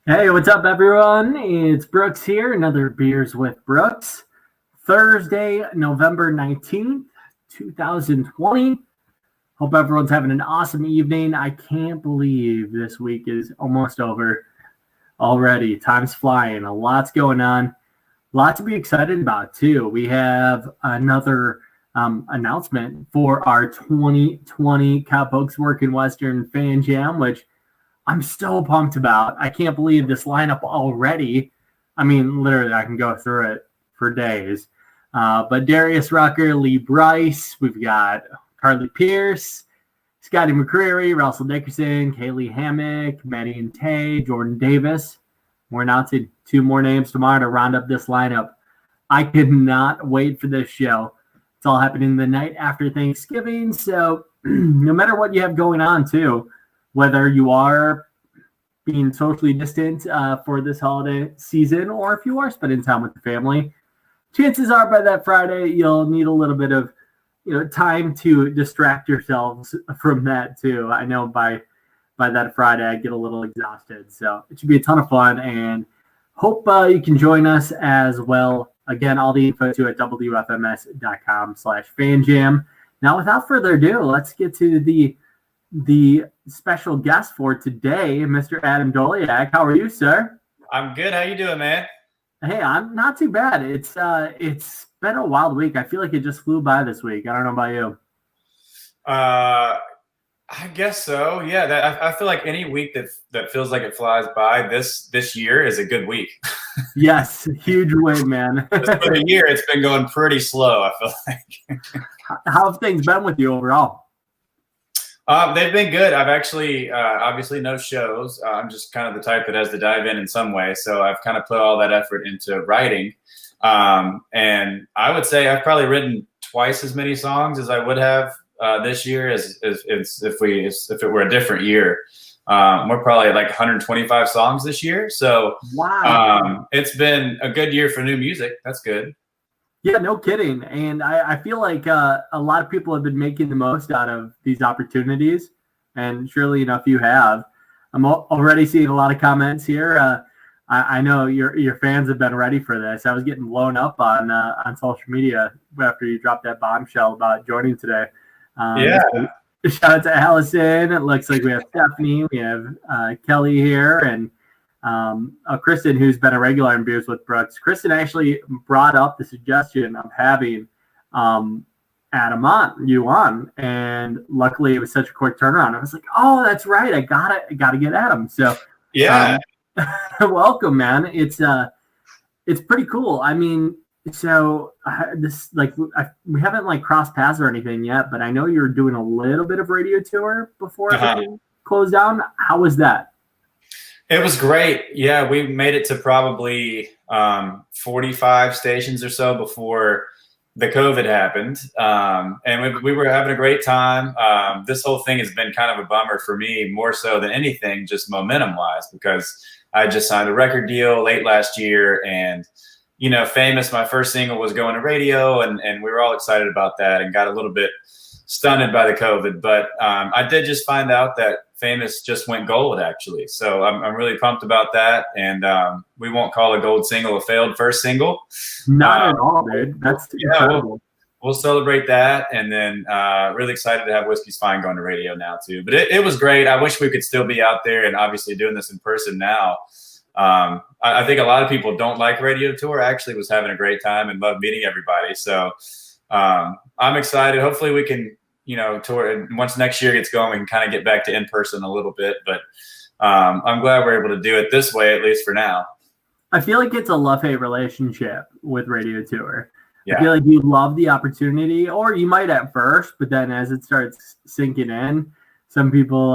Hey, what's up, everyone? It's Brooks here, another Beers with Brooks. Thursday, November 19th, 2020. Hope everyone's having an awesome evening. I can't believe this week is almost over already. Time's flying. A lot's going on. A lot to be excited about, too. We have another announcement for our 2020 Cowpokes Working Western Fan Jam, which I'm so pumped about. I can't believe this lineup already. I mean, literally, I can go through it for days. But Darius Rucker, Lee Bryce, we've got Carly Pierce, Scotty McCreery, Russell Dickerson, Kaylee Hammock, Maddie and Tay, Jordan Davis. We're announcing two more names tomorrow to round up this lineup. I could not wait for this show. It's all happening the night after Thanksgiving. So no matter what you have going on, too, whether you are being socially distant for this holiday season or if you are spending time with the family, chances are by that Friday you'll need a little bit of time to distract yourselves from that too. I know by that Friday I get a little exhausted, so it should be a ton of fun and hope you can join us as well. Again, all the info too at wfms.com/fanjam. Now, without further ado, let's get to the special guest for today, Mr. Adam Doleac. How are you, sir? I'm good. How you doing, man? Hey, I'm not too bad. It's been a wild week. I feel like it just flew by this week. I don't know about you. I guess so. Yeah, I feel like any week that feels like it flies by this year is a good week. Yes, huge win, man. For the year, it's been going pretty slow, I feel like. How have things been with you overall? They've been good. I've actually, obviously no shows. I'm just kind of the type that has to dive in some way. So I've kind of put all that effort into writing. And I would say I've probably written twice as many songs as I would have this year as if it were a different year. We're probably at like 125 songs this year. So wow, it's been a good year for new music. That's good. Yeah, no kidding. And I feel like a lot of people have been making the most out of these opportunities. And surely enough, you have. I'm already seeing a lot of comments here. I know your fans have been ready for this. I was getting blown up on social media after you dropped that bombshell about joining today. Yeah. Shout out to Allison. It looks like we have Stephanie. We have Kelly here. And Kristen, who's been a regular in Beers with Brooks. Kristen actually brought up the suggestion of having Adam on, and luckily it was such a quick turnaround. I was like, oh, that's right, I gotta get Adam. So yeah, welcome, man. It's pretty cool. I mean, so this we haven't like crossed paths or anything yet, but I know you're doing a little bit of radio tour before everything closed down. How was that? It was great. Yeah, we made it to probably 45 stations or so before the COVID happened. And we were having a great time. This whole thing has been kind of a bummer for me, more so than anything, just momentum-wise, because I just signed a record deal late last year. And, Famous, my first single was going to radio, and we were all excited about that and got a little bit stunned by the COVID. But I did just find out that Famous just went gold, actually. So I'm really pumped about that. And we won't call a gold single a failed first single. Not at all, dude. That's incredible. We'll celebrate that. And then really excited to have Whiskey's Fine going to radio now, too. But it was great. I wish we could still be out there and obviously doing this in person now. I think a lot of people don't like radio tour. I actually was having a great time and love meeting everybody. So I'm excited. Hopefully we can tour. And once next year gets going, we can kind of get back to in person a little bit. But I'm glad we're able to do it this way, at least for now. I feel like it's a love-hate relationship with radio tour. Yeah. I feel like you love the opportunity, or you might at first, but then as it starts sinking in, some people,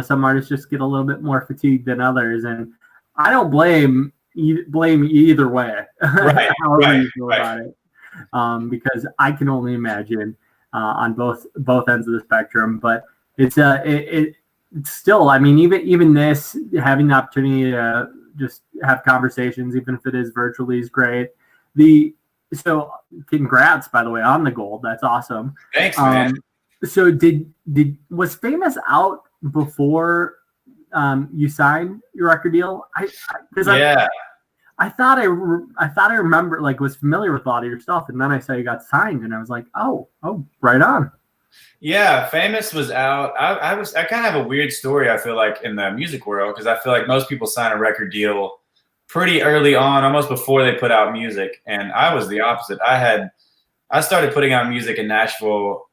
some artists just get a little bit more fatigued than others. And I don't blame either way. Right. However you feel about it. Because I can only imagine on both ends of the spectrum, but it's still, I mean, even this, having the opportunity to just have conversations, even if it is virtually, is great. So congrats, by the way, on the gold. That's awesome. Thanks, man. So was Famous out before you signed your record deal? Yeah. I thought I remember, like, was familiar with a lot of your stuff, and then I saw you got signed, and I was like, oh, right on. Yeah, Famous was out. I kind of have a weird story, I feel like, in the music world, because I feel like most people sign a record deal pretty early on, almost before they put out music. And I was the opposite. I started putting out music in Nashville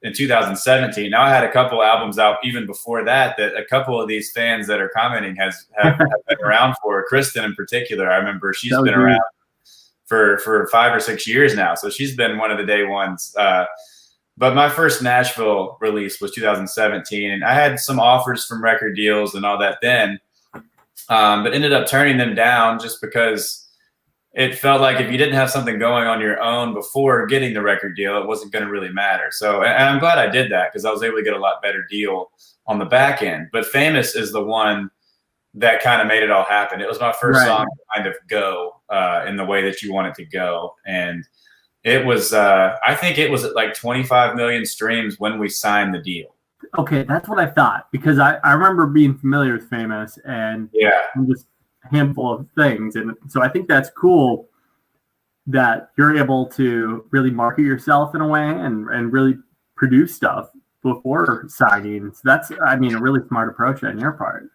in 2017. Now I had a couple albums out even before that a couple of these fans that are commenting have been around for. Kristen in particular, I remember she's been around for 5 or 6 years now. So she's been one of the day ones. But my first Nashville release was 2017, and I had some offers from record deals and all that then, but ended up turning them down just because it felt like if you didn't have something going on your own before getting the record deal, it wasn't going to really matter. So, and I'm glad I did that because I was able to get a lot better deal on the back end. But Famous is the one that kind of made it all happen. It was my first song to kind of go in the way that you want it to go. And it was, I think it was at like 25 million streams when we signed the deal. Okay, that's what I thought, because I remember being familiar with Famous and just a handful of things. And so I think that's cool that you're able to really market yourself in a way and really produce stuff before signing. So that's, I mean, a really smart approach on your part.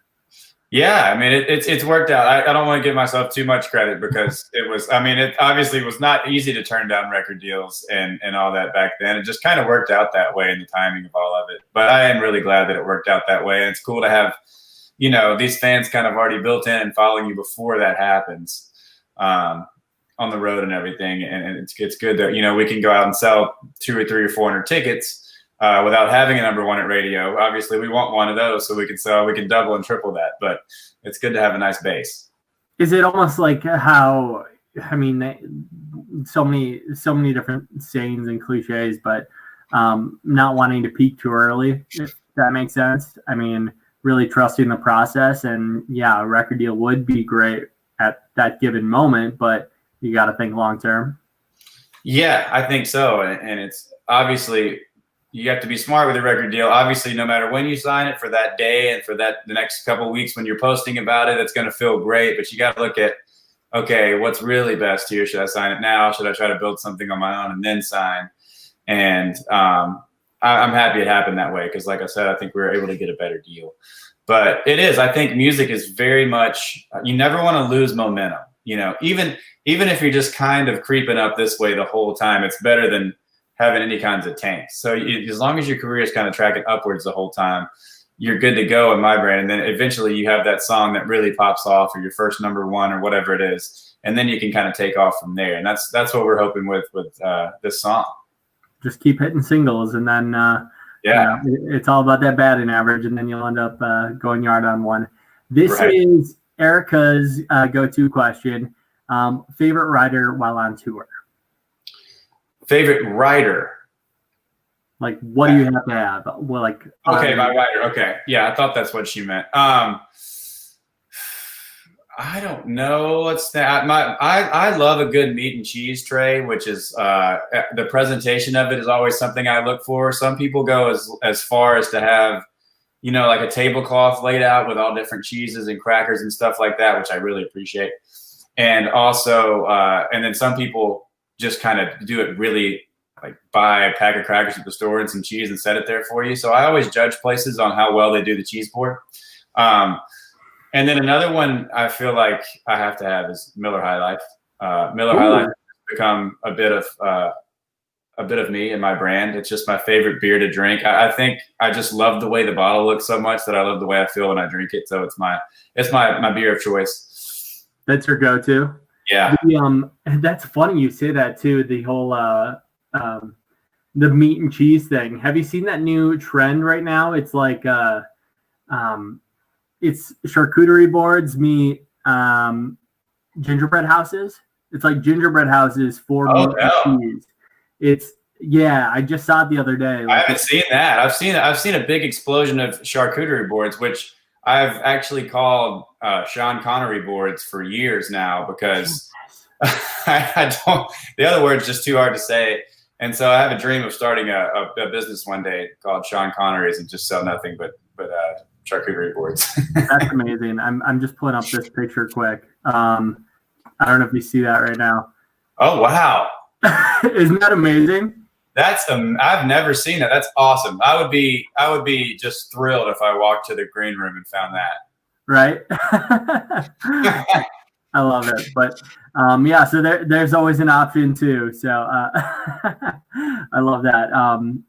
Yeah, I mean, it's worked out. I don't want to give myself too much credit because it obviously was not easy to turn down record deals and all that back then. It just kind of worked out that way in the timing of all of it. But I am really glad that it worked out that way. And it's cool to have, these fans kind of already built in and following you before that happens on the road and everything. And it's good that, we can go out and sell 200 or 300 or 400 tickets without having a number one at radio. Obviously, we want one of those so we can double and triple that. But it's good to have a nice base. Is it almost like how, I mean, so many different sayings and cliches, but not wanting to peak too early, if that makes sense? I mean, really trusting the process, and a record deal would be great at that given moment, but you got to think long term. Yeah, I think so. And it's obviously, you have to be smart with a record deal. Obviously, no matter when you sign it, for that day and for the next couple of weeks when you're posting about it, it's going to feel great. But you got to look at, okay, what's really best here? Should I sign it now? Should I try to build something on my own and then sign? And I'm happy it happened that way because, like I said, I think we were able to get a better deal. But I think music is very much, you never want to lose momentum. Even if you're just kind of creeping up this way the whole time, it's better than having any kinds of tanks. So as long as your career is kind of tracking upwards the whole time, you're good to go in my brain. And then eventually you have that song that really pops off, or your first number one or whatever it is. And then you can kind of take off from there. And that's what we're hoping with this song. Just keep hitting singles, and then it's all about that batting average, and then you'll end up going yard on one. This is Erica's go-to question. Favorite rider while on tour? Favorite writer? Like, what do you have to have? Well, like, okay, my writer. Okay, yeah, I thought that's what she meant. I don't know. What's that? I love a good meat and cheese tray, which is the presentation of it is always something I look for. Some people go as far as to have, like a tablecloth laid out with all different cheeses and crackers and stuff like that, which I really appreciate. And also, and then some people just kind of do it really, like buy a pack of crackers at the store and some cheese and set it there for you. So I always judge places on how well they do the cheese board. And then another one I feel like I have to have is Miller High Life. Miller High Life has become a bit of me and my brand. It's just my favorite beer to drink. I think I just love the way the bottle looks so much that I love the way I feel when I drink it. So it's my beer of choice. That's your go-to? Yeah. That's funny you say that too. The whole the meat and cheese thing. Have you seen that new trend right now? It's like it's charcuterie boards meet gingerbread houses. It's like gingerbread houses for meat and cheese. It's I just saw it the other day. I haven't seen that. I've seen a big explosion of charcuterie boards, which I've actually called Sean Connery boards for years now because I don't. The other word's just too hard to say, and so I have a dream of starting a business one day called Sean Connery's and just sell nothing but charcuterie boards. That's amazing. I'm just pulling up this picture quick. I don't know if you see that right now. Oh, wow. Isn't that amazing? That's I've never seen it. That's awesome. I would be just thrilled if I walked to the green room and found that. Right. I love it. But yeah, so there's always an option too. So I love that.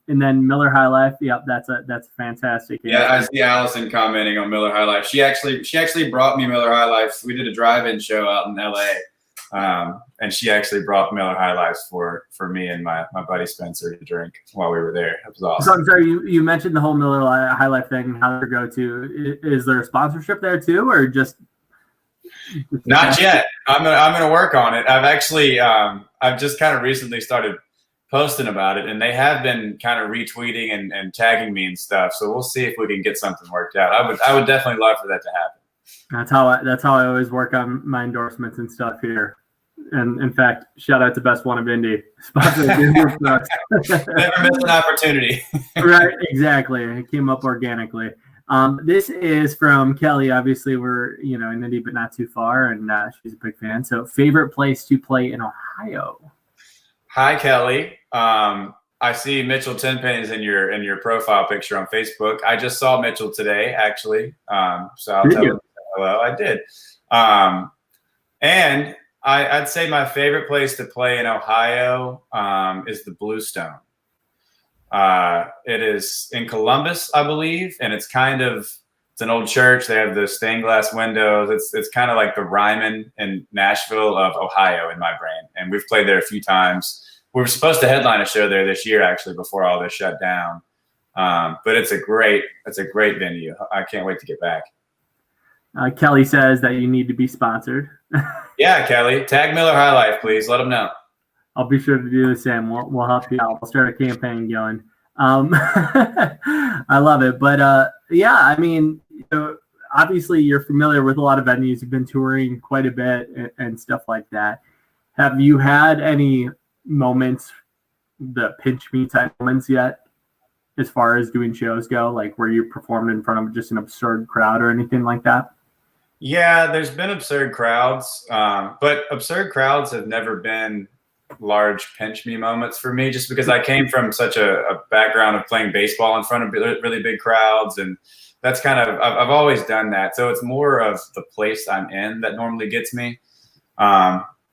And then Miller High Life. Yep, that's fantastic. Yeah, I see Allison commenting on Miller High Life. She actually brought me Miller High Life. We did a drive-in show out in LA. And she actually brought Miller High Lifes for me and my buddy Spencer to drink while we were there. It was awesome. So I'm sorry, you mentioned the whole Miller High Life thing. How to go to? Is there a sponsorship there too, or just? Not yet. I'm gonna work on it. I've actually I've just kind of recently started posting about it, and they have been kind of retweeting and tagging me and stuff. So we'll see if we can get something worked out. I would definitely love for that to happen. That's how I always work on my endorsements and stuff here. And in fact, shout out to Best One of Indy. Never miss an opportunity. Right, exactly. It came up organically. This is from Kelly. Obviously, we're in Indy, but not too far, and she's a big fan. So, favorite place to play in Ohio? Hi, Kelly. I see Mitchell Tenpenny is in your profile picture on Facebook. I just saw Mitchell today, actually. So I'll tell him hello. I did. And I'd say my favorite place to play in Ohio is the Bluestone. It is in Columbus, I believe, and it's an old church. They have the stained glass windows. It's kind of like the Ryman in Nashville of Ohio in my brain. And we've played there a few times. We were supposed to headline a show there this year, actually, before all this shut down. But it's a great venue. I can't wait to get back. Kelly says that you need to be sponsored. Yeah, Kelly. Tag Miller High Life, please. Let them know. I'll be sure to do the same. We'll help you out. We'll start a campaign going. I love it. But yeah, I mean, obviously you're familiar with a lot of venues. You've been touring quite a bit and stuff like that. Have you had any moments, the pinch me type moments yet, as far as doing shows go, like where you performed in front of just an absurd crowd or anything like that? Yeah, there's been absurd crowds, but absurd crowds have never been large pinch me moments for me, just because I came from such a background of playing baseball in front of really big crowds, and that's kind of I've always done that. So it's more of the place I'm in that normally gets me.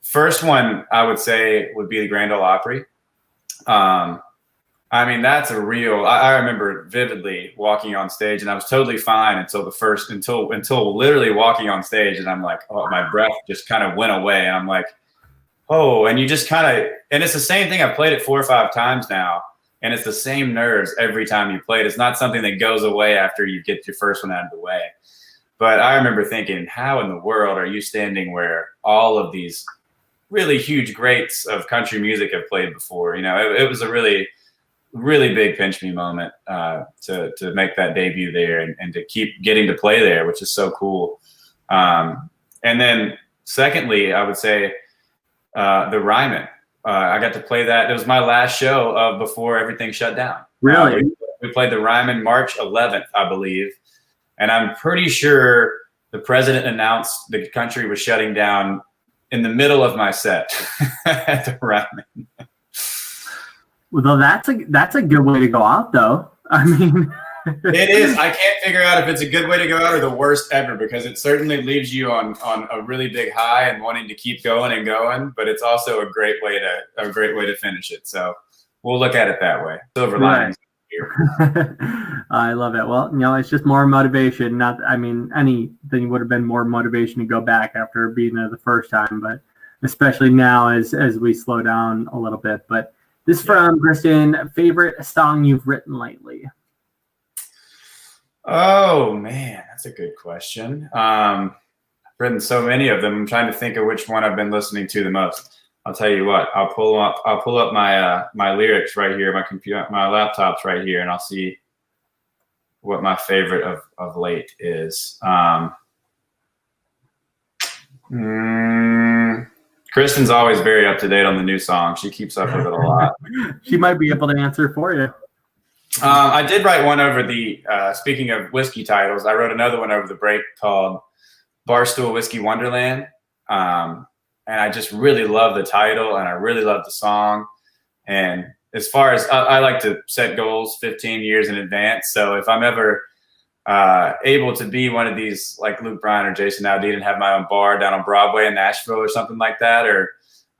First one I would say would be the Grand Ole Opry. I mean, that's a real. I remember vividly walking on stage, and I was totally fine until literally walking on stage, and I'm like, oh, my breath just kind of went away, and I'm like, oh, and you just kind of, and it's the same thing. I've played it 4 or 5 times now, and it's the same nerves every time you play it. It's not something that goes away after you get your first one out of the way. But I remember thinking, how in the world are you standing where all of these really huge greats of country music have played before? It was a really big pinch me moment to make that debut there and to keep getting to play there, which is so cool. And then secondly, I would say the Ryman. I got to play that. It was my last show before everything shut down. Really? We played the Ryman March 11th, I believe. And I'm pretty sure the president announced the country was shutting down in the middle of my set at the Ryman. Well, that's a good way to go out, though. I mean, it is. I can't figure out if it's a good way to go out or the worst ever, because it certainly leaves you on a really big high and wanting to keep going and going. But it's also a great way to finish it. So we'll look at it that way. Silver linings. I love it. Well, it's just more motivation. Anything would have been more motivation to go back after being there the first time, but especially now as we slow down a little bit. But this from Kristen, favorite song you've written lately? Oh man, that's a good question. I've written so many of them. I'm trying to think of which one I've been listening to the most. I'll tell you what. I'll pull up my lyrics right here. My computer, my laptop's right here, and I'll see what my favorite of late is. Kristen's always very up to date on the new song. She keeps up with it a lot. She might be able to answer for you. I did write one over the, speaking of whiskey titles, I wrote another one over the break called Barstool Whiskey Wonderland. And I just really love the title and I really love the song. And as far as I like to set goals 15 years in advance. So if I'm ever able to be one of these like Luke Bryan or Jason Aldean and have my own bar down on Broadway in Nashville or something like that, or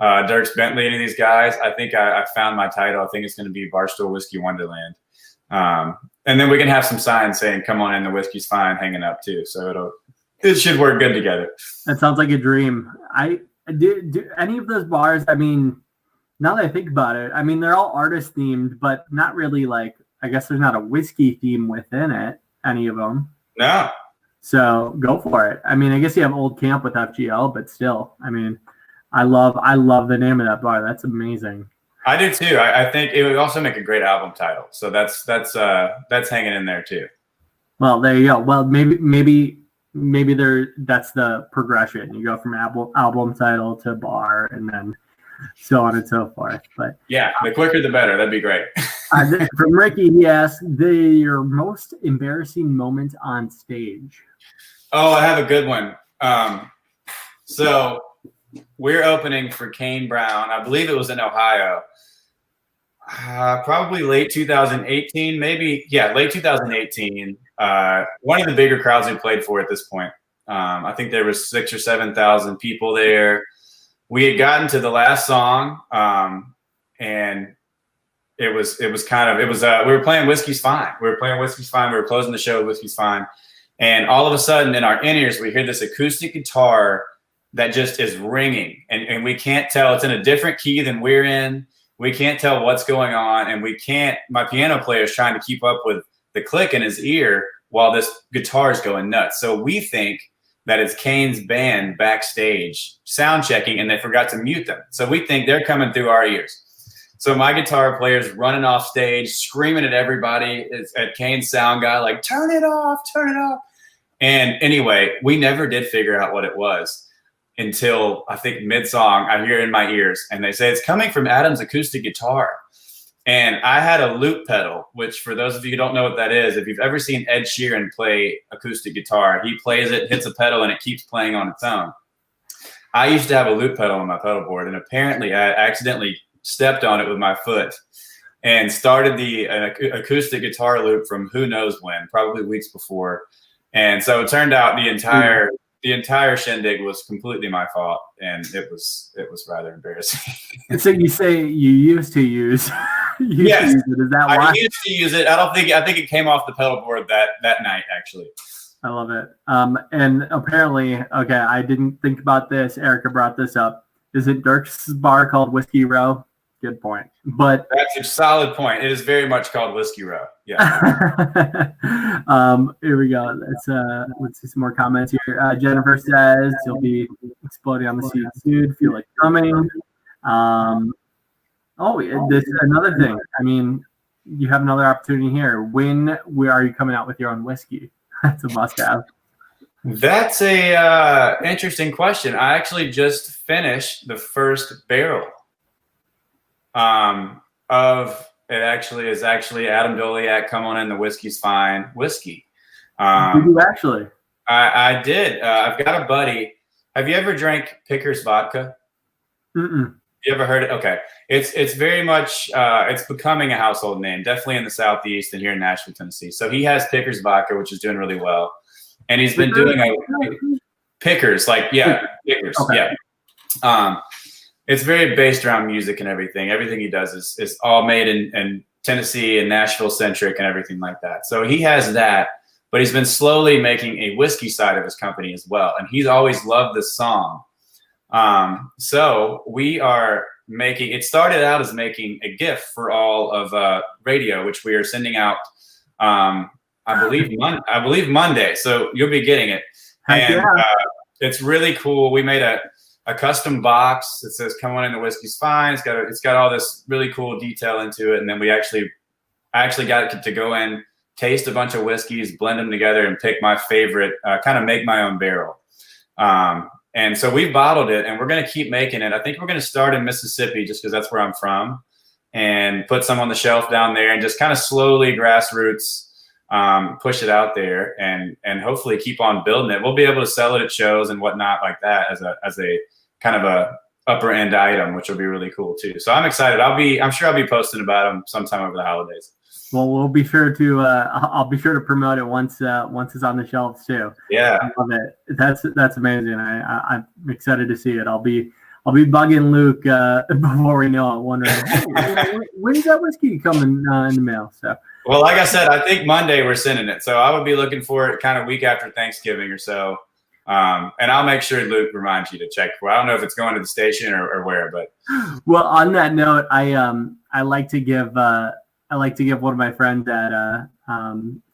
Dierks Bentley, any of these guys, I think I found my title. I think it's going to be Barstool Whiskey Wonderland. And then we can have some signs saying, come on in, the whiskey's fine, hanging up too. So it should work good together. That sounds like a dream. I do any of those bars, I mean, now that I think about it, I mean, they're all artist themed, but not really like, I guess there's not a whiskey theme within it, any of them. No. So go for it. I mean, I guess you have Old Camp with FGL, but still, I mean, I love the name of that bar. That's amazing. I do too. I think it would also make a great album title. So that's hanging in there too. Well, there you go. Well, maybe that's the progression. You go from album title to bar, and then so on and so forth. But yeah, the quicker the better. That'd be great. From Ricky, he asked, your most embarrassing moment on stage. Oh, I have a good one. So we're opening for Kane Brown. I believe it was in Ohio. Probably late 2018, maybe. Yeah, late 2018. One of the bigger crowds we played for at this point. I think there was 6,000 or 7,000 people there. We had gotten to the last song, and we were playing Whiskey's Fine. We were closing the show with Whiskey's Fine. And all of a sudden in our in-ears, we hear this acoustic guitar that just is ringing. And we can't tell. It's in a different key than we're in. We can't tell what's going on. And my piano player is trying to keep up with the click in his ear while this guitar is going nuts. So we think that it's Kane's band backstage sound checking and they forgot to mute them. So we think they're coming through our ears. So my guitar player's running off stage, screaming at everybody, at Kane's sound guy, like, turn it off. And anyway, we never did figure out what it was until I think mid-song, I hear it in my ears, and they say it's coming from Adam's acoustic guitar. And I had a loop pedal, which for those of you who don't know what that is, if you've ever seen Ed Sheeran play acoustic guitar, he plays it, hits a pedal, and it keeps playing on its own. I used to have a loop pedal on my pedal board, and apparently I accidentally stepped on it with my foot and started the acoustic guitar loop from who knows when, probably weeks before. And so it turned out the entire shindig was completely my fault, and it was rather embarrassing. So you say you used to use? Yes, to use it. Is that why? I used to use it. I think it came off the pedal board that night, actually. I love it. And apparently, okay, I didn't think about this. Erica brought this up. Is it Dirk's bar called Whiskey Row? Good point. But that's a solid point. It is very much called Whiskey Row. Yeah. Here we go. Let's see some more comments here. Jennifer says you'll be exploding on the seat soon. Feel like coming. This is another thing. I mean, you have another opportunity here. Where are you coming out with your own whiskey? That's a must-have. That's a interesting question. I actually just finished the first barrel of it. Actually, is Adam Doleac, Come On In, the Whiskey's Fine whiskey. Did you actually? I did. I've got a buddy. Have you ever drank Pickers vodka? Mm-mm. You ever heard it? Okay. It's very much it's becoming a household name, definitely in the Southeast and here in Nashville, Tennessee. So he has Pickers vodka, which is doing really well. And he's been doing Pickers, Pickers. Okay. Yeah. It's very based around music and everything. Everything he does is all made in Tennessee and Nashville centric and everything like that. So he has that, but he's been slowly making a whiskey side of his company as well. And he's always loved this song. So we are it started out as making a gift for all of radio, which we are sending out, I believe Monday. So you'll be getting it. And it's really cool. We made a custom box that says "Come On In, the Whiskey's Fine." It's got all this really cool detail into it. And then I actually got it to go in, taste a bunch of whiskeys, blend them together, and pick my favorite, kind of make my own barrel. And so we bottled it, and we're going to keep making it. I think we're going to start in Mississippi just because that's where I'm from. and put some on the shelf down there and just kind of slowly grassroots push it out there and hopefully keep on building it. We'll be able to sell it at shows and whatnot like that as a kind of a upper end item, which will be really cool too. So I'm excited. I'm sure I'll be posting about them sometime over the holidays. Well, we'll be sure to. I'll be sure to promote it once it's on the shelves too. Yeah, I love it. That's amazing. I'm excited to see it. I'll be bugging Luke before we know it, wondering when's that whiskey coming in the mail. So. Well, like I said, I think Monday we're sending it, so I would be looking for it kind of week after Thanksgiving or so. And I'll make sure Luke reminds you to check for. I don't know if it's going to the station or where, but. Well, on that note, I like to give one of my friends at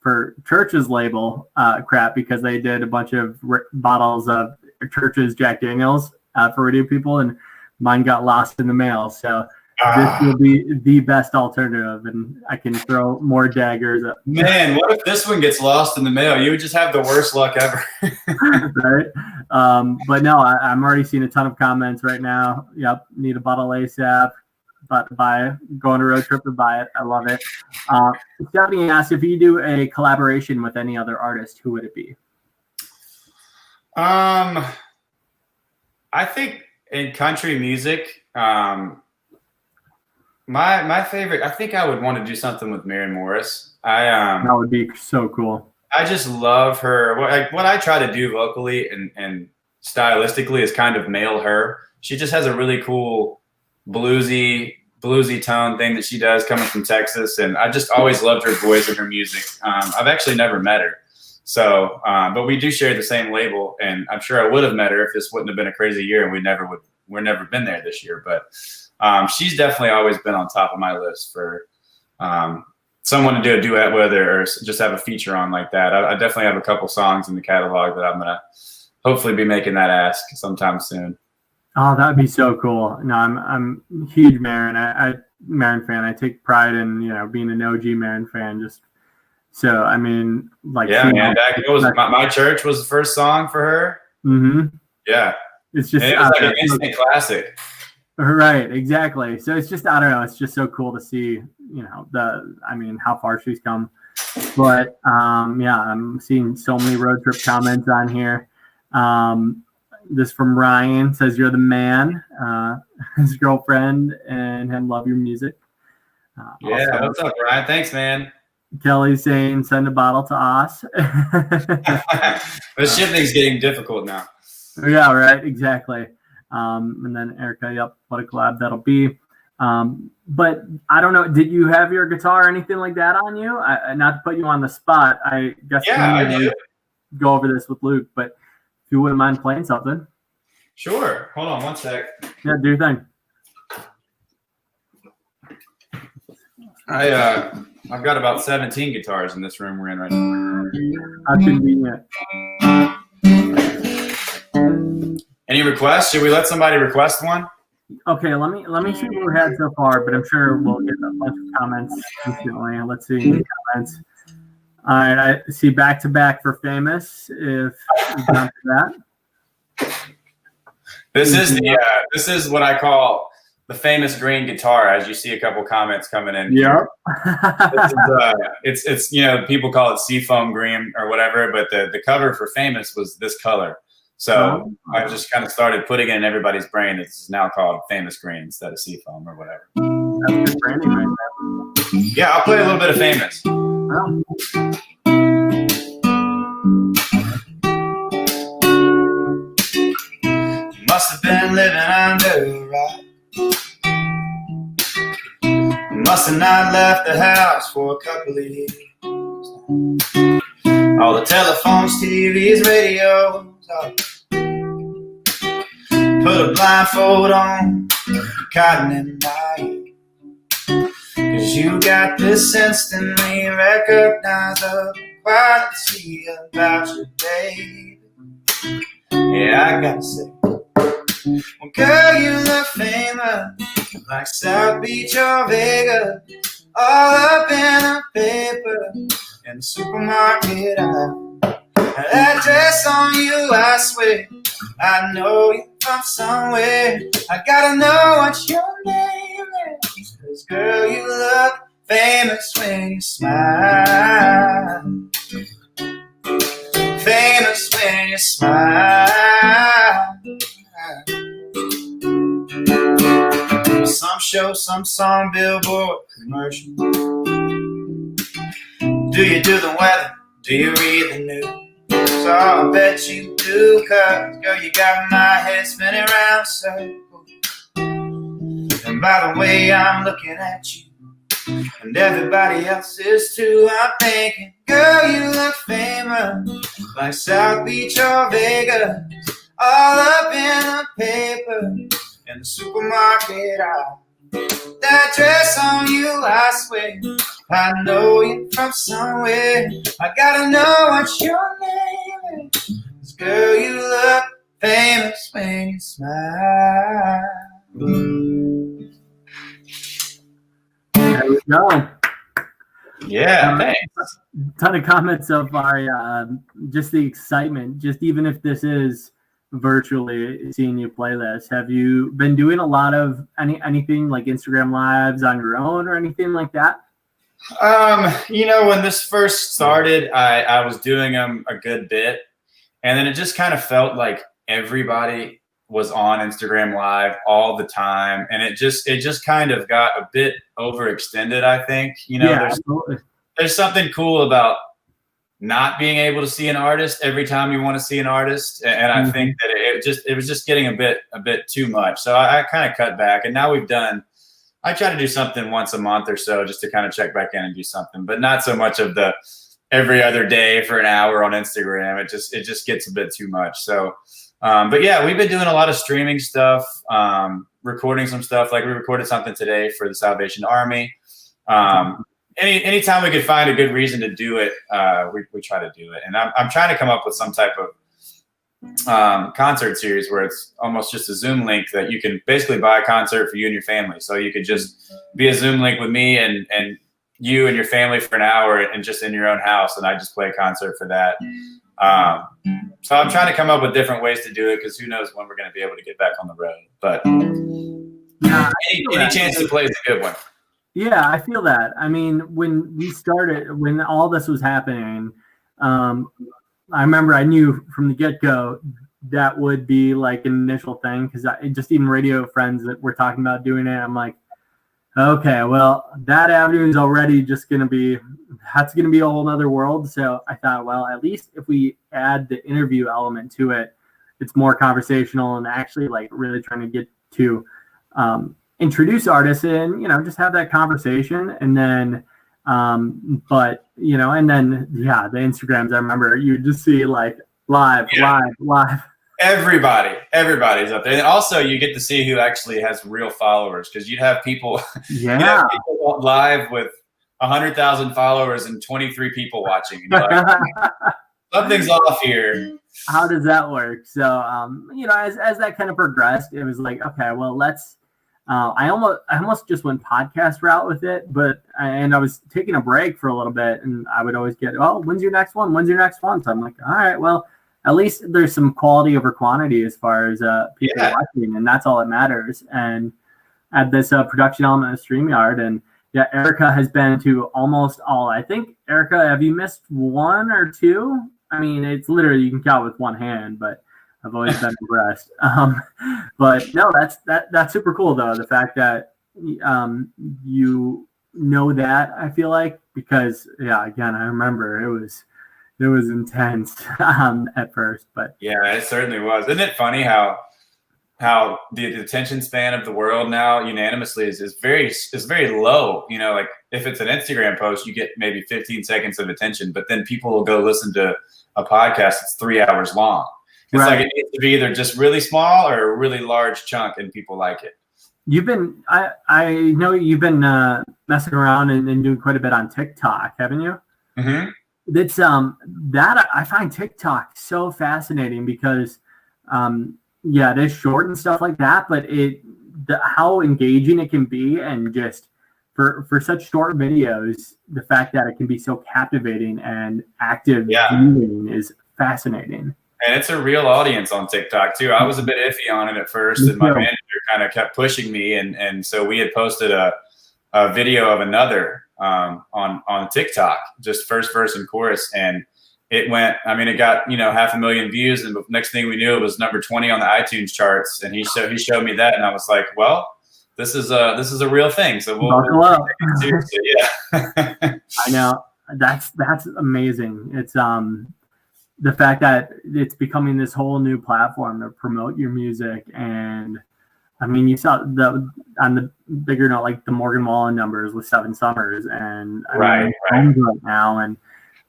for Church's label crap because they did a bunch of bottles of Church's Jack Daniels for radio people, and mine got lost in the mail. So this will be the best alternative, and I can throw more daggers. Man, what if this one gets lost in the mail? You would just have the worst luck ever. Right? But no, I'm already seeing a ton of comments right now. Yep, need a bottle ASAP. About to buy it. Go on a road trip to buy it. I love it. Stephanie asked if you do a collaboration with any other artist, who would it be? I think in country music, my favorite. I think I would want to do something with Maren Morris. That would be so cool. I just love her. What I try to do vocally and stylistically is kind of mail her. She just has a really cool bluesy tone thing that she does coming from Texas, and I just always loved her voice and her music. I've actually never met her, so but we do share the same label, and I'm sure I would have met her if this wouldn't have been a crazy year, and we're never been there this year. But she's definitely always been on top of my list for someone to do a duet with or just have a feature on like that. I definitely have a couple songs in the catalog that I'm gonna hopefully be making that ask sometime soon. Oh, that would be so cool. No, I'm a huge Maren. Maren fan. I take pride in being an OG Maren fan. Just so I mean, like yeah, man. My church was the first song for her. Mm-hmm. Yeah, it's just it was like an instant classic. Right, exactly. So it's just I don't know. It's just so cool to see how far she's come. But yeah, I'm seeing so many road trip comments on here. This from Ryan says you're the man, his girlfriend, and him love your music. Yeah, also, what's up, Ryan? Thanks, man. Kelly's saying send a bottle to us. The shipping's getting difficult now. Yeah, right, exactly. And then Erica, yep, what a collab that'll be. But I don't know, did you have your guitar or anything like that on you? Not to put you on the spot, I guess. Yeah, I do. Go over this with Luke, but if you wouldn't mind playing something. Sure. Hold on one sec. Yeah, do your thing. I've got about 17 guitars in this room we're in right now. How convenient. Any requests? Should we let somebody request one? Okay, let me see what we had so far, but I'm sure we'll get a bunch of comments instantly. Let's see any comments. All right, I see back to back for Famous. If you're down for that. This is what I call the famous green guitar. As you see a couple comments coming in. Yeah. It's people call it seafoam green or whatever, but the cover for Famous was this color. So I just kind of started putting it in everybody's brain. It's now called Famous Green instead of seafoam or whatever. That's good branding right there. Yeah, I'll play a little bit of Famous. Oh. Must have been living under a rock. Must have not left the house for a couple of years. All the telephones, TVs, radios. Put a blindfold on, cotton and night. 'Cause you got this instantly recognizable quality about your baby. Yeah, I gotta say. Well, girl, you look famous, like South Beach or Vegas, all up in the paper, in the supermarket aisle. That dress on you, I swear, I know you from somewhere. I gotta know what's your name, 'Cause girl, you look famous when you smile. Famous when you smile. Some show, some song, billboard commercial. Do you do the weather? Do you read the news? So I bet you do, 'cause girl, you got my head spinning round circles. And by the way I'm looking at you, and everybody else is too, I'm thinking, girl, you look famous, like South Beach or Vegas, all up in the paper, in the supermarket aisle. That dress on you, I swear, I know you from somewhere. I gotta know what your name is, 'cause girl, you look famous when you smile. There we go. Yeah, thanks. Ton of comments so far. Just the excitement, just even if this is virtually seeing you play this. Have you been doing a lot of anything like Instagram lives on your own or anything like that? When this first started, I was doing them a good bit, and then it just kind of felt like everybody was on Instagram Live all the time, and it just kind of got a bit overextended, I think. There's something cool about not being able to see an artist every time you want to see an artist, and I think that it was just getting a bit too much. So I kind of cut back, and now I try to do something once a month or so, just to kind of check back in and do something, but not so much of the every other day for an hour on Instagram. It just gets a bit too much. So, but yeah, we've been doing a lot of streaming stuff, recording some stuff. Like we recorded something today for the Salvation Army. Anytime we could find a good reason to do it, we try to do it. And I'm trying to come up with some type of concert series where it's almost just a Zoom link that you can basically buy a concert for you and your family. So you could just be a Zoom link with me and you and your family for an hour and just in your own house, and I just play a concert for that. So I'm trying to come up with different ways to do it, because who knows when we're going to be able to get back on the road. But any chance to play is a good one. Yeah, I feel that. I mean, when all this was happening, I remember I knew from the get-go that would be like an initial thing, because just even radio friends that were talking about doing it, I'm like, okay, well, that avenue is already just going to be a whole nother world. So I thought, well, at least if we add the interview element to it, it's more conversational and actually like really trying to get to introduce artists and, just have that conversation. And then, the Instagrams, I remember you just see like live. Everybody's up there. And also you get to see who actually has real followers, because you'd have people, people live with 100,000 followers and 23 people watching. And you're like, something's off here. How does that work? So, as that kind of progressed, it was like, okay, well, let's, I almost just went podcast route with it, and I was taking a break for a little bit, and I would always get, oh, when's your next one? So I'm like, all right, well, at least there's some quality over quantity as far as people watching, and that's all that matters. And at this production element of StreamYard, and Erica has been to almost all. I think, Erica, have you missed one or two? I mean, it's literally, you can count with one hand, but I've always been impressed. But no, that's super cool though. The fact that you know that, I feel like, because again, I remember it was intense at first, but yeah, it certainly was. Isn't it funny how the attention span of the world now unanimously is very low? Like if it's an Instagram post, you get maybe 15 seconds of attention, but then people will go listen to a podcast that's 3 hours long. It's like it needs to be either just really small or a really large chunk, and people like it. I know you've been messing around and doing quite a bit on TikTok, haven't you? Mm-hmm. It's that I find TikTok so fascinating because it is short and stuff like that, but how engaging it can be, and just for such short videos, the fact that it can be so captivating and active viewing is fascinating. And it's a real audience on TikTok too. I was a bit iffy on it at first, and my manager kind of kept pushing me, and so we had posted a video of another on TikTok, just first verse and chorus, and it went. I mean, it got 500,000 views, and the next thing we knew, it was number 20 on the iTunes charts. And he showed me that, and I was like, well, this is a real thing. So we'll take it seriously. Yeah. I know, that's amazing. It's the fact that it's becoming this whole new platform to promote your music. And I mean, you saw on the bigger note, like the Morgan Wallen numbers with 7 Summers, and right now, and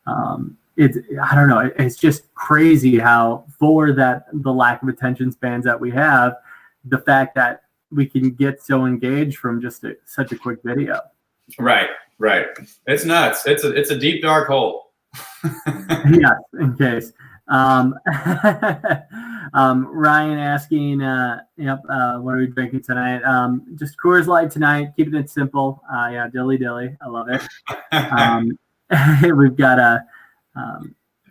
I don't know, it's just crazy how, for the lack of attention spans that we have, the fact that we can get so engaged from just such a quick video. Right. It's nuts. It's a deep dark hole. Yes, in case. Ryan asking, what are we drinking tonight? Just Coors Light tonight, keeping it simple. Dilly. I love it. We've got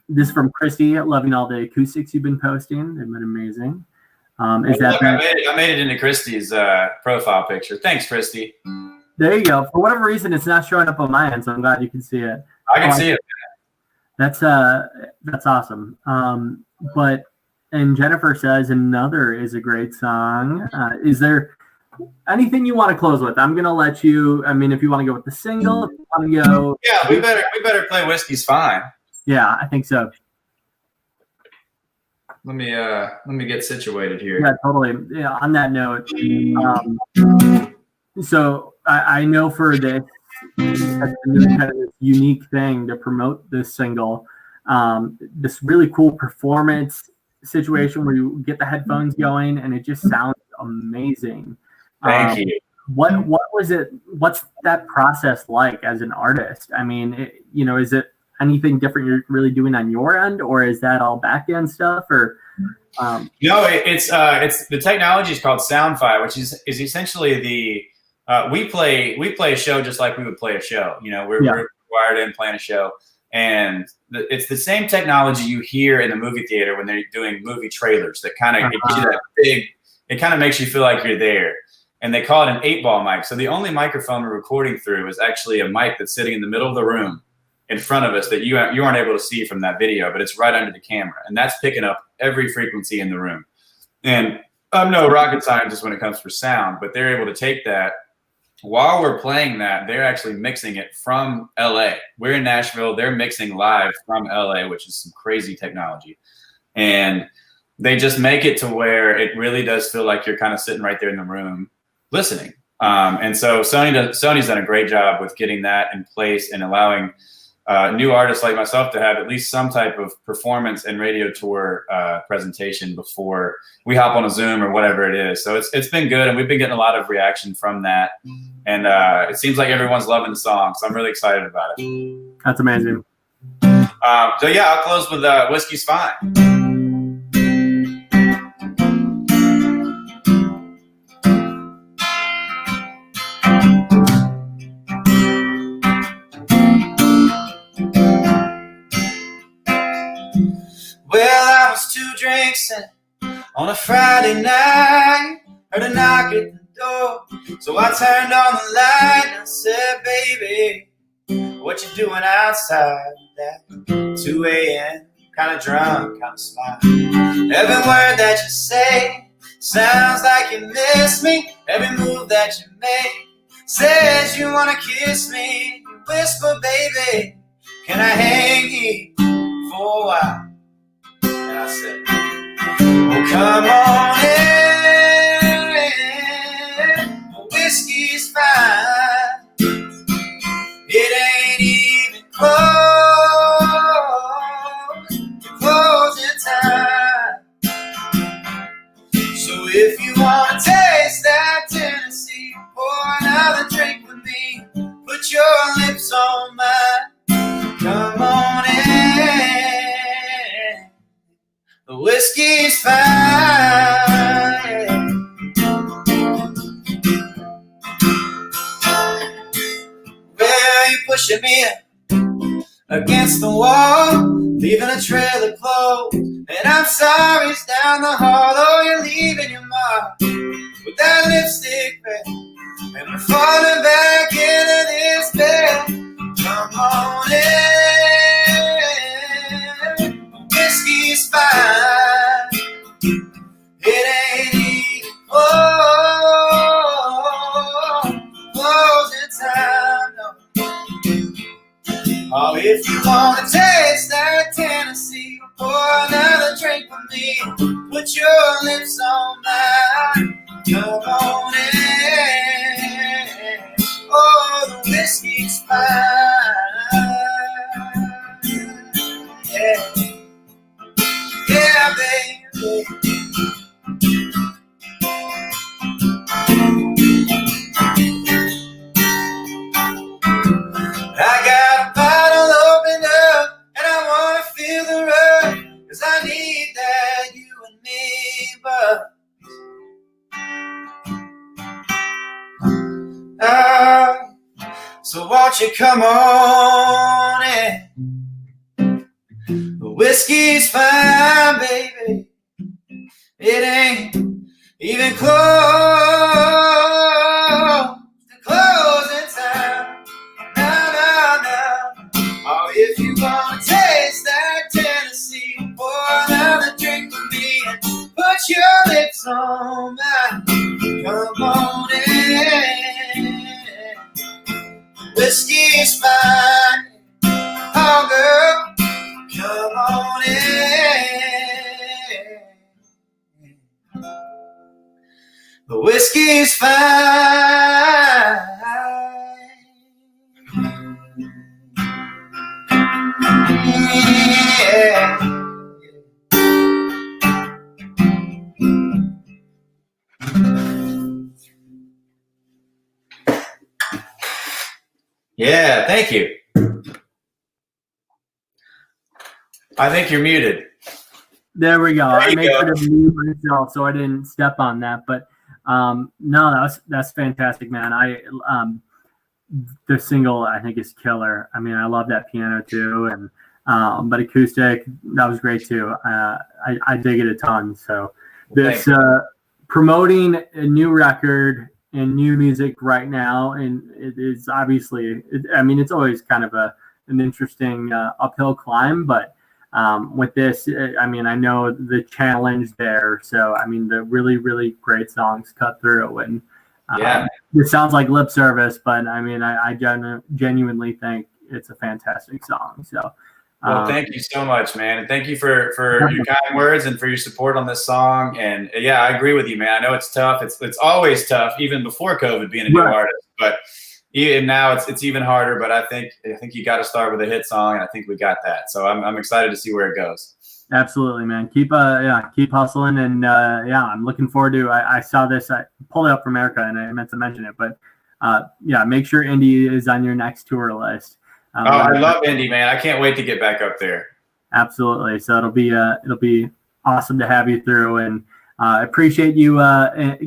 this from Christy, loving all the acoustics you've been posting. They've been amazing. I made it into Christy's profile picture. Thanks, Christy. There you go. For whatever reason, it's not showing up on my end, so I'm glad you can see it. I can see it. That's awesome. And Jennifer says another is a great song. Is there anything you want to close with? I'm gonna let you. I mean, if you want to go with the single, if you want to go. Yeah, we better play "Whiskey's Fine." Yeah, I think so. Let me get situated here. Yeah, totally. Yeah. On that note, so I know for this. Kind of this unique thing to promote this single, this really cool performance situation where you get the headphones going and it just sounds amazing. Thank you. What was it? What's that process like as an artist? I mean, is it anything different you're really doing on your end, or is that all back end stuff? Or no, it's the technology is called SoundFi, which is essentially the we play a show just like we would play a show. We're wired in playing a show, and it's the same technology you hear in the movie theater when they're doing movie trailers. That kind of gives you that big. It kind of makes you feel like you're there. And they call it an 8-ball mic. So the only microphone we're recording through is actually a mic that's sitting in the middle of the room in front of us that you aren't able to see from that video, but it's right under the camera, and that's picking up every frequency in the room. And I'm no rocket scientist when it comes to sound, but they're able to take that. While we're playing that, they're actually mixing it from LA. We're in Nashville. They're mixing live from LA, which is some crazy technology. And they just make it to where it really does feel like you're kind of sitting right there in the room listening. And so Sony's done a great job with getting that in place and allowing new artists like myself to have at least some type of performance and radio tour presentation before we hop on a Zoom or whatever it is. So it's been good, and we've been getting a lot of reaction from that. And it seems like everyone's loving the song, so I'm really excited about it. That's amazing. So yeah, I'll close with "Whiskey's Fine." Well, I was 2 drinks in on a Friday night, heard a knock at the door, so I turned on the light and I said, baby, what you doing outside at 2 a.m., kind of drunk, kind of smart. Every word that you say sounds like you miss me, every move that you make says you want to kiss me. You whisper, baby, can I hang here for a while? And I said, well, come on in, the whiskey's fine, it ain't even close to closing time. So if you want to taste that Tennessee, pour another drink with me, put your lips on mine, come on in. The whiskey's fine. Well, you're pushing me against the wall, leaving a trail of clothes, and I'm sorry it's down the hall. Oh, you're leaving your mark with that lipstick red, and I'm falling back in It ain't even closing time, no. Oh, if you wanna taste that Tennessee, pour another drink for me. Put your lips on mine. Come on in. Oh, the whiskey's fine. Yeah, yeah, baby. I got a bottle opened up, and I wanna feel the rub, 'cause I need that you and me, but so won't you come on in? The whiskey's fine, baby. It ain't even close to closing time. No, no, no. Oh, if you wanna taste that Tennessee, pour another drink for me and put your lips on mine. Come on in. Whiskey's fine. Oh, girl, come on in. The whiskey's fine. Yeah. Yeah, thank you. I think you're muted. There we go. There I you made go. sure to mute myself so I didn't step on that. But no, that's fantastic, man. The single I think is killer. I mean, I love that piano too, and but acoustic, that was great too. I dig it a ton. So this promoting a new record and new music right now, and it is obviously, I mean, it's always kind of an interesting uphill climb, but with this, I mean, I know the challenge there. So, I mean, the really, really great songs cut through, and it sounds like lip service, but I mean, I genuinely think it's a fantastic song. So, well, thank you so much, man. And thank you for your kind words and for your support on this song. And yeah, I agree with you, man. I know it's tough. It's always tough, even before COVID, being a new artist, but even now it's even harder. But I think you got to start with a hit song, and I think we got that. So I'm excited to see where it goes. Absolutely, man. Keep hustling, and I'm looking forward to. I saw this. I pulled it up from America, and I meant to mention it, but make sure Indy is on your next tour list. I love Indy, man. I can't wait to get back up there. Absolutely. So it'll be awesome to have you through, and I appreciate you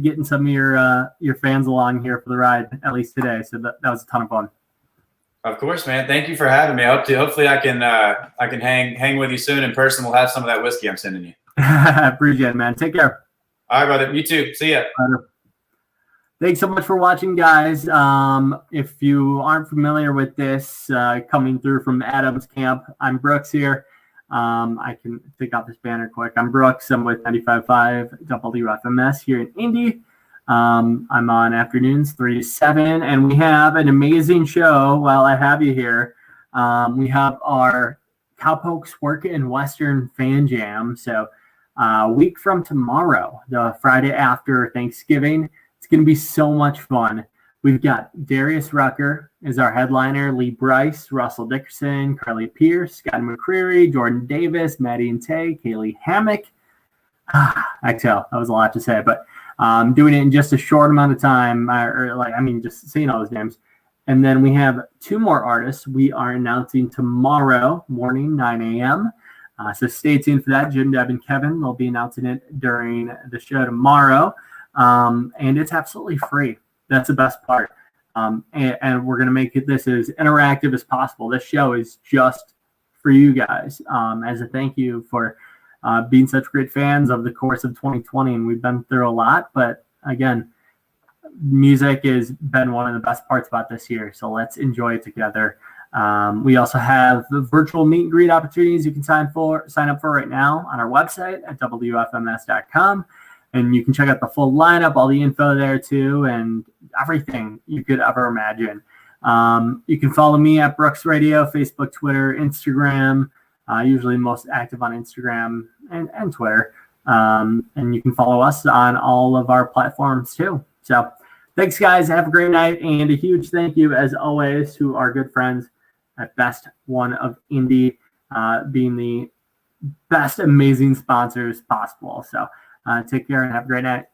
getting some of your fans along here for the ride, at least today. So that was a ton of fun. Of course, man. Thank you for having me. Hopefully I can hang with you soon in person. We'll have some of that whiskey I'm sending you. I appreciate it, man. Take care. All right, brother. You too. See ya. Thanks so much for watching, guys. If you aren't familiar with this, coming through from Adam's camp, I'm Brooks here. I can take out this banner quick. I'm Brooks. I'm with 95.5 WFMS here in Indy. I'm on afternoons 3 to 7, and we have an amazing show while I have you here. We have our Cowpokes Work in Western Fan Jam. So a week from tomorrow, the Friday after Thanksgiving, it's going to be so much fun. We've got Darius Rucker as our headliner, Lee Bryce, Russell Dickerson, Carly Pierce, Scott McCreary, Jordan Davis, Maddie and Tay, Kaylee Hammock. Exhale, that was a lot to say, but doing it in just a short amount of time, just saying all those names. And then we have two more artists we are announcing tomorrow morning, 9 a.m. So stay tuned for that. Jim, Deb, and Kevin will be announcing it during the show tomorrow. And it's absolutely free. That's the best part. And we're going to make this as interactive as possible. This show is just for you guys as a thank you for being such great fans of the course of 2020. And we've been through a lot, but again, music has been one of the best parts about this year. So let's enjoy it together. We also have the virtual meet and greet opportunities you can sign up for right now on our website at WFMS.com. And you can check out the full lineup, all the info there too, and everything you could ever imagine. You can follow me at Brooks Radio, Facebook, Twitter, Instagram. Usually most active on Instagram and Twitter. And you can follow us on all of our platforms too. So thanks, guys. Have a great night. And a huge thank you, as always, to our good friends at One of Indy, being the best amazing sponsors possible. So take care and have a great night.